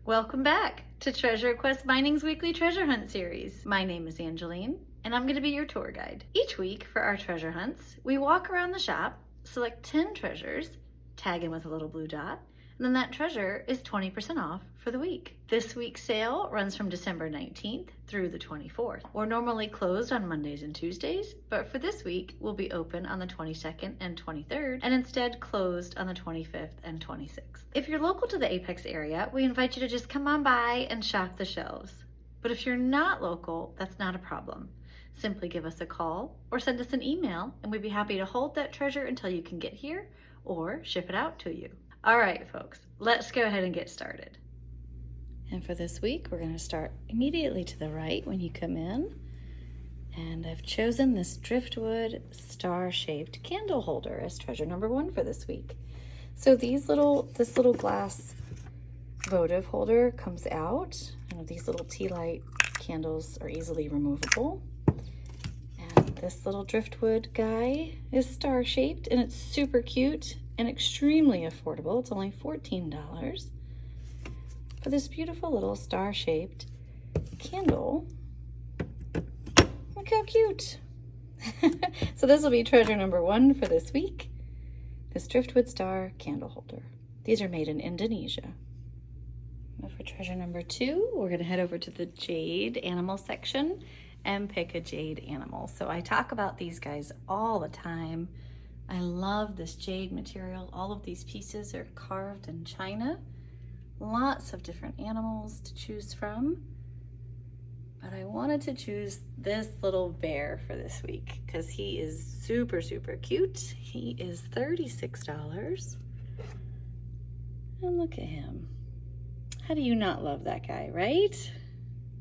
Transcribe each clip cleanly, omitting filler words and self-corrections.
Welcome back to Treasure Quest Mining's weekly treasure hunt series. My name is Angeline, and I'm going to be your tour guide. Each week for our treasure hunts, we walk around the shop, select 10 treasures, tag in with a little blue dot, and then that treasure is 20% off for the week. This week's sale runs from December 19th through the 24th. We're normally closed on Mondays and Tuesdays, but for this week, we'll be open on the 22nd and 23rd, and instead closed on the 25th and 26th. If you're local to the Apex area, we invite you to just come on by and shop the shelves. But if you're not local, that's not a problem. Simply give us a call or send us an email, and we'd be happy to hold that treasure until you can get here or ship it out to you. All right, folks, let's go ahead and get started. And for this week, we're going to start immediately to the right when you come in. And I've chosen this driftwood star-shaped candle holder as treasure number 1 for this week. So this little glass votive holder comes out. These little tea light candles are easily removable. And this little driftwood guy is star-shaped, and it's super cute and extremely affordable. It's only $14 for this beautiful little star-shaped candle. Look how cute. So this will be treasure number 1 for this week, this driftwood star candle holder. These are made in Indonesia. Now for treasure number 2, we're going to head over to the jade animal section and pick a jade animal. So I talk about these guys all the time. I love this jade material. All of these pieces are carved in China. Lots of different animals to choose from. But I wanted to choose this little bear for this week because he is super, super cute. He is $36. And look at him. How do you not love that guy, right?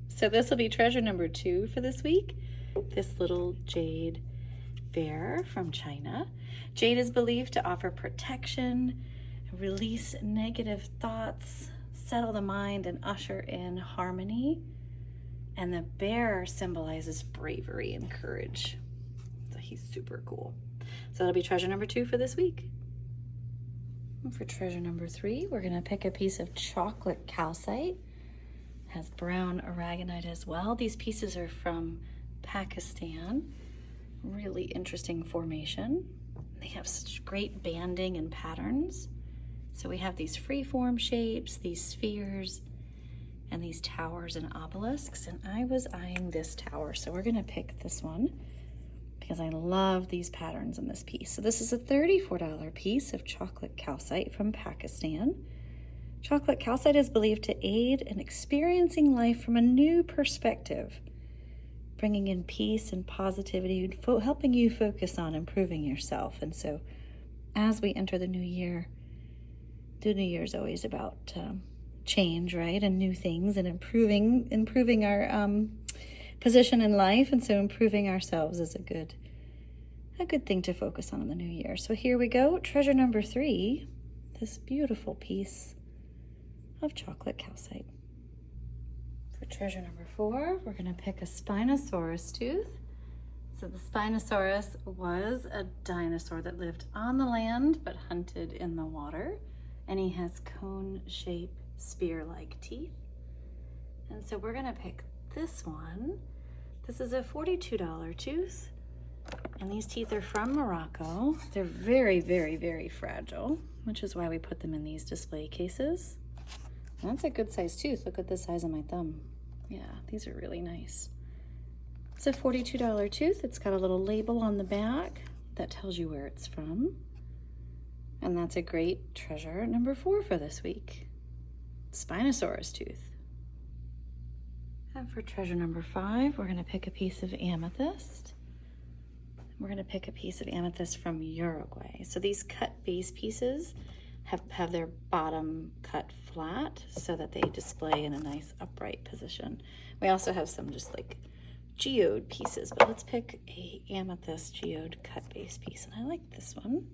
So this will be treasure number 2 for this week. This little jade bear from China. Jade is believed to offer protection, release negative thoughts, settle the mind, and usher in harmony. And the bear symbolizes bravery and courage. So he's super cool. So that'll be treasure number 2 for this week. And for treasure number 3, we're gonna pick a piece of chocolate calcite. It has brown aragonite as well. These pieces are from Pakistan. Really interesting formation. They have such great banding and patterns. So we have these free-form shapes, these spheres, and these towers and obelisks. And I was eyeing this tower, so we're gonna pick this one because I love these patterns in this piece. So this is a $34 piece of chocolate calcite from Pakistan. Chocolate calcite is believed to aid in experiencing life from a new perspective, bringing in peace and positivity, helping you focus on improving yourself. And so as we enter the new year is always about change, right? And new things and improving our position in life. And so improving ourselves is a good thing to focus on in the new year. So here we go, treasure number 3, this beautiful piece of chocolate calcite. For treasure number 4, we're going to pick a Spinosaurus tooth. So the Spinosaurus was a dinosaur that lived on the land but hunted in the water. And he has cone-shaped spear-like teeth. And so we're going to pick this one. This is a $42 tooth. And these teeth are from Morocco. They're very, very, very fragile, which is why we put them in these display cases. That's a good size tooth. Look at the size of my thumb. Yeah, these are really nice. It's a $42 tooth. It's got a little label on the back that tells you where it's from. And that's a great treasure number 4 for this week. Spinosaurus tooth. And for treasure number 5, we're going to pick a piece of amethyst. We're going to pick a piece of amethyst from Uruguay. So these cut base pieces have their bottom cut flat so that they display in a nice upright position. We also have some just like geode pieces, but let's pick a amethyst geode cut base piece. And I like this one.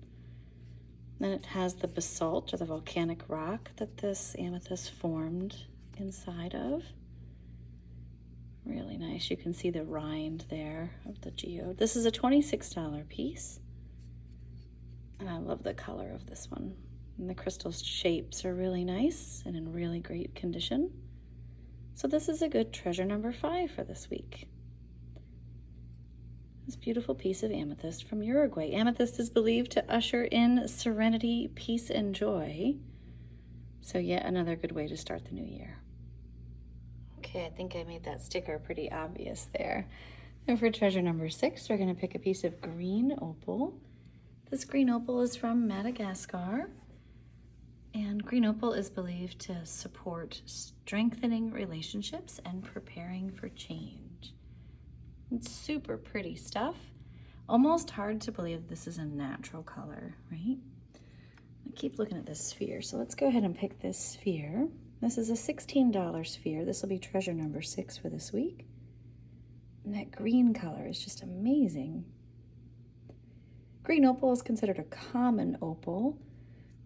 Then it has the basalt or the volcanic rock that this amethyst formed inside of. Really nice. You can see the rind there of the geode. This is a $26 piece. And I love the color of this one. And the crystal shapes are really nice and in really great condition. So this is a good treasure number 5 for this week. This beautiful piece of amethyst from Uruguay. Amethyst is believed to usher in serenity, peace, and joy. So yet another good way to start the new year. Okay, I think I made that sticker pretty obvious there. And for treasure number 6, we're going to pick a piece of green opal. This green opal is from Madagascar. And green opal is believed to support strengthening relationships and preparing for change. It's super pretty stuff. Almost hard to believe this is a natural color, right? I keep looking at this sphere, so let's go ahead and pick this sphere. This is a $16 sphere. This will be treasure number 6 for this week. And that green color is just amazing. Green opal is considered a common opal.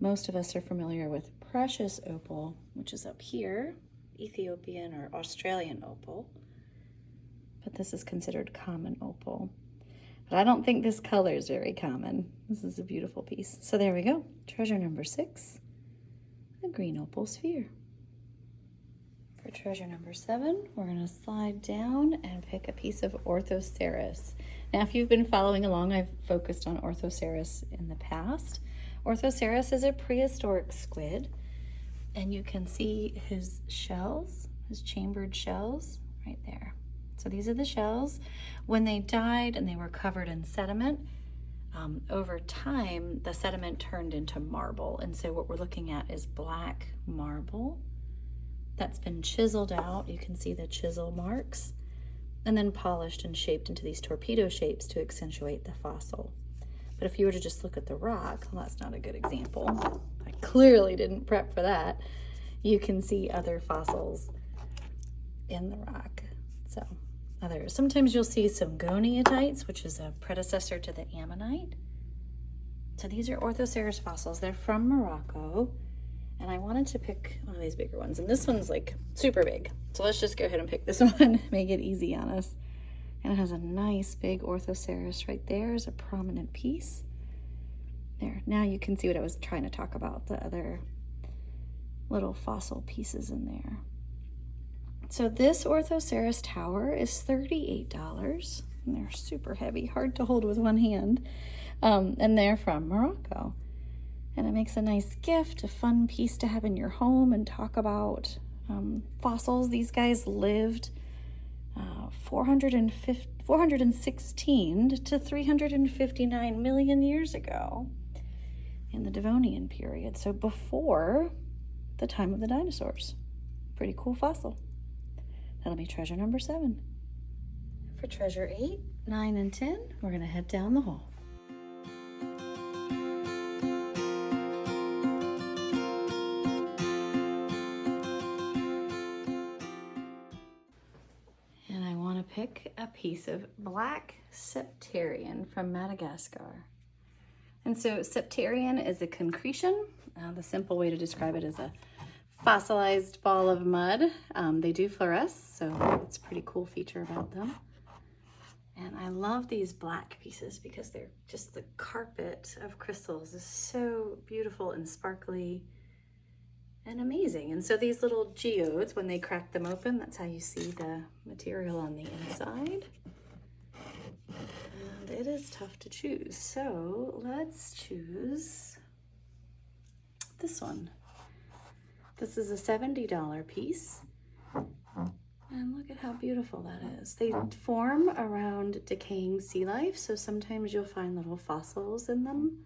Most of us are familiar with precious opal, which is up here, Ethiopian or Australian opal. But this is considered common opal. But I don't think this color is very common. This is a beautiful piece. So there we go. Treasure number 6, the green opal sphere. For treasure number 7, we're going to slide down and pick a piece of Orthoceras. Now, if you've been following along, I've focused on Orthoceras in the past. Orthoceras is a prehistoric squid, and you can see his shells, his chambered shells right there. So these are the shells. When they died and they were covered in sediment, over time, the sediment turned into marble. And so what we're looking at is black marble that's been chiseled out. You can see the chisel marks, and then polished and shaped into these torpedo shapes to accentuate the fossil. But if you were to just look at the rock, well, that's not a good example. I clearly didn't prep for that. You can see other fossils in the rock. So sometimes you'll see some goniatites, which is a predecessor to the ammonite. So these are Orthoceras fossils. They're from Morocco. And I wanted to pick one of these bigger ones. And this one's like super big. So let's just go ahead and pick this one, make it easy on us. And it has a nice big Orthoceras right there as a prominent piece. There, now you can see what I was trying to talk about, the other little fossil pieces in there. So this Orthoceras tower is $38, and they're super heavy, hard to hold with one hand. And they're from Morocco. And it makes a nice gift, a fun piece to have in your home and talk about fossils. These guys lived 416 to 359 million years ago in the Devonian period, so before the time of the dinosaurs. Pretty cool fossil. That'll be treasure number 7. For treasure 8, 9, and 10, we're going to head down the hall. Pick a piece of black septarian from Madagascar. And so septarian is a concretion. The simple way to describe it is a fossilized ball of mud. They do fluoresce, so it's a pretty cool feature about them. And I love these black pieces because they're just, the carpet of crystals is so beautiful and sparkly and amazing. And so these little geodes, when they crack them open, that's how you see the material on the inside. And it is tough to choose. So let's choose this one. This is a $70 piece. And look at how beautiful that is. They form around decaying sea life, so sometimes you'll find little fossils in them.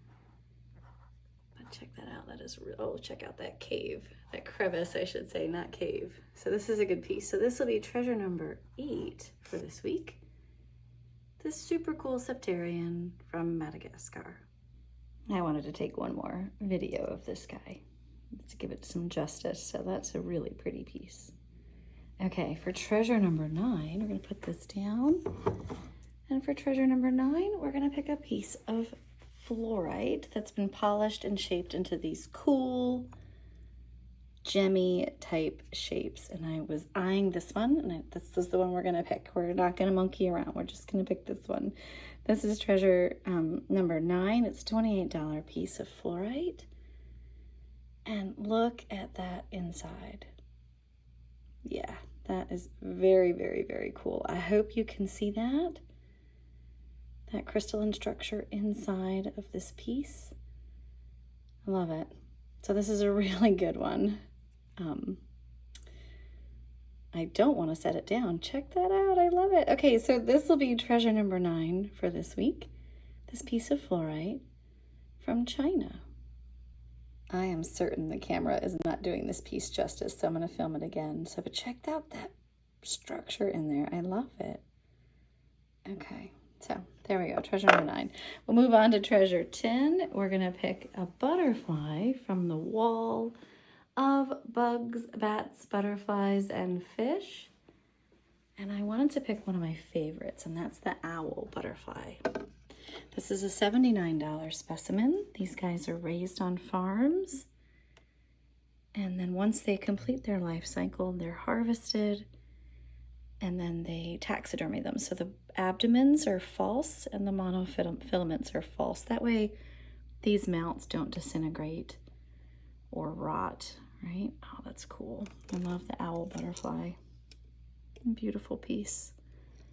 Check that out. That is real. Oh, check out that cave, that crevice, I should say, not cave. So this is a good piece. So this will be treasure number 8 for this week. This super cool septarian from Madagascar. I wanted to take one more video of this guy to give it some justice. So that's a really pretty piece. Okay, for treasure number 9, we're going to put this down. And for treasure number 9, we're going to pick a piece of fluorite that's been polished and shaped into these cool gemmy type shapes. And I was eyeing this one, and this is the one we're going to pick. We're not going to monkey around. We're just going to pick this one. This is treasure number 9. It's a $28 piece of fluorite. And look at that inside. Yeah, that is very, very, very cool. I hope you can see that crystalline structure inside of this piece. I love it. So this is a really good one. I don't want to set it down. Check that out. I love it. Okay, so this will be treasure number 9 for this week. This piece of fluorite from China. I am certain the camera is not doing this piece justice, so I'm going to film it again. So, but check out that structure in there. I love it. Okay, so there we go, treasure number 9. We'll move on to treasure 10. We're going to pick a butterfly from the wall of bugs, bats, butterflies, and fish. And I wanted to pick one of my favorites, and that's the owl butterfly. This is a $79 specimen. These guys are raised on farms. And then once they complete their life cycle, they're harvested, and then they taxidermy them. So the abdomens are false and the monofilaments are false. That way these mounts don't disintegrate or rot, right? Oh, that's cool. I love the owl butterfly. Beautiful piece.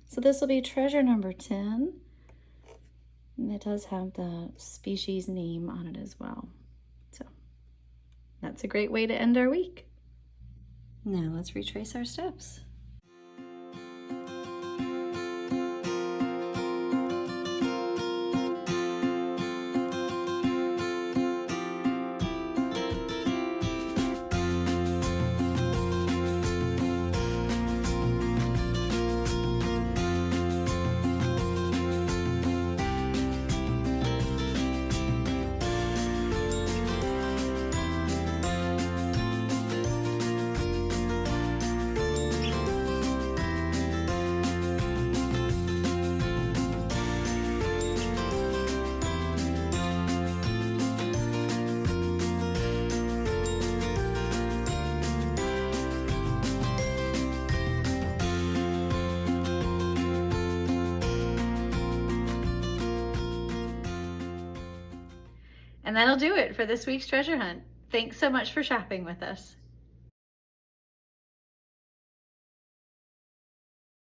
So this will be treasure number 10. And it does have the species name on it as well. So that's a great way to end our week. Now let's retrace our steps. And that'll do it for this week's treasure hunt. Thanks so much for shopping with us.